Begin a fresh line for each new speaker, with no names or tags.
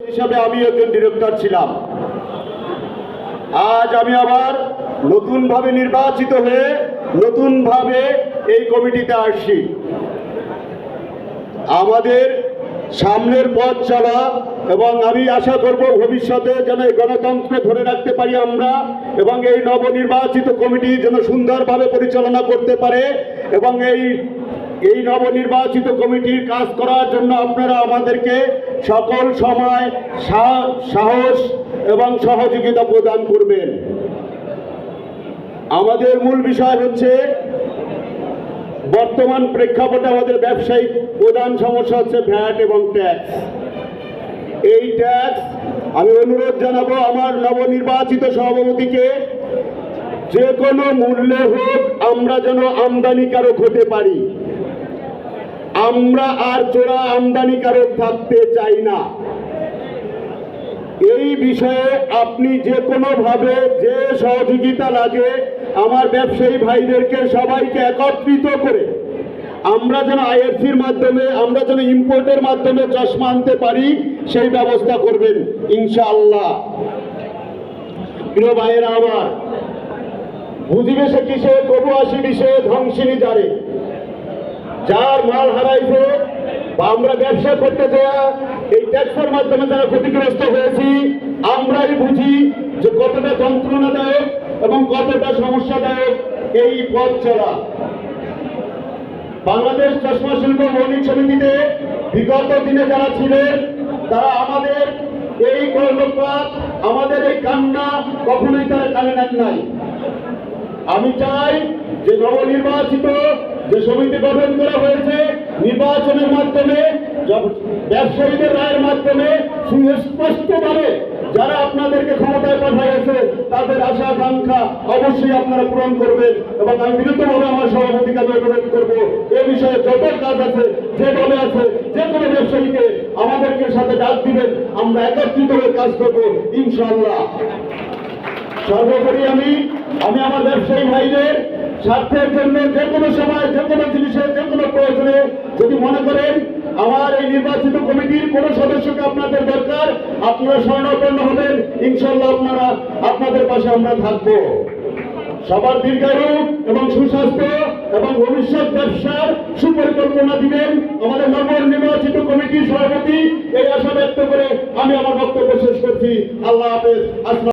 হিসাবে আমি একজন ডিরেক্টর ছিলাম। আজ আমি আবার নতুনভাবে নির্বাচিত হয়ে নতুনভাবে এই কমিটিতে আসছি। আমাদের সামনের পথ চলা এবং আমি আশা করব ভবিষ্যতে যেন এই গণতন্ত্র ধরে রাখতে পারি আমরা, এবং এই নবনির্বাচিত কমিটি যেন সুন্দরভাবে পরিচালনা করতে পারে, এবং এই নবনির্বাচিত কমিটির কাজ করার জন্য আপনারা আমাদেরকে সকল সময় সাহস এবং সহযোগিতা প্রদান করবেন। আমাদের মূল বিষয় হচ্ছে বর্তমান প্রেক্ষাপটে আমাদের ব্যবসায়িক প্রধান সমস্যা হচ্ছে ভ্যাট এবং ট্যাক্স। এই ট্যাক্স আমি অনুরোধ জানাবো আমার নবনির্বাচিত সভাপতিকে, যে কোনো মূল্যে হোক আমরা যেন আমদানিকারক হতে পারি। আমরা আর চোরা আমদানিকারক থাকতে চাই না। এই বিষয়ে আপনি যে কোনোভাবে যে সহযোগিতা লাগে আমার ব্যবসায়ী ভাইদেরকে সবাইকে একত্রিত করে আমরা যেন আইএফসির মাধ্যমে, আমরা যেন ইম্পোর্টের মাধ্যমে চশমা আনতে পারি, সেই ব্যবস্থা করবেন ইনশাআল্লাহ। প্রিয় ভাইয়েরা আমার, বুঝিবে সে কিসে তবু আসি বিষে ধ্বংসিনী যারে। যার মাল হারাইছে বা আমরা ব্যবসা করতে যাওয়া এই ট্যাক্সের মাধ্যমে যারা ক্ষতিগ্রস্ত হয়েছি, আমরাই বুঝি যে কতটা যন্ত্রণাদায়ক এবং কতটা সমস্যাদায়ক এই পথ চলা। বাংলাদেশ চশমা শিল্প মৌলিক সমিতিতে বিগত দিনে যারা ছিলেন তারা আমাদের এই কর্ণপাত, আমাদের এই কান্না কখনোই তারা কানে নেন নাই। আমি চাই যে নবনির্বাচিত যে সমিতি গঠন করা হয়েছে, নির্বাচনের মাধ্যমে ব্যবসায়ীদের রায়ের মাধ্যমে সুস্পষ্টভাবে যারা আপনাদেরকে ক্ষমতায় পাঠাইছে তাদের আশা আকাঙ্ক্ষা অবশ্যই আপনারা পূরণ করবেন। এবং আমি বিরুদ্ধভাবে আমার সভাপতিকে অনুরোধ করবো, এ বিষয়ে যত কাজ আছে, যেভাবে আছে, যে কোনো ব্যবসায়ীকে আমাদেরকে সাথে ডাক দিবেন, আমরা একত্রিত হয়ে কাজ করবো ইনশাআল্লাহ। সর্বোপরি আমি আমার ব্যবসায়ী ভাইদের স্বার্থের জন্য যে কোনো সময়, যে কোনো জিনিসের, যে কোনো প্রয়োজনে যদি মনে করেন আমার এই নির্বাচিত কমিটির কোনো সদস্যকে আপনাদের দরকার, আপনারা স্বর্ণাপন্ন হবেন ইনশাআল্লাহ। আপনাদের পাশে আমরা থাকবো। সবার দীর্ঘায়ু এবং সুস্বাস্থ্য এবং ভবিষ্যৎ ব্যবসার সুপরিকল্পনা দিবেন আমাদের নবনির্বাচিত কমিটির সভাপতি। এই আশা ব্যক্ত করে আমি আমার বক্তব্য শেষ করছি। আল্লাহ হাফেজ।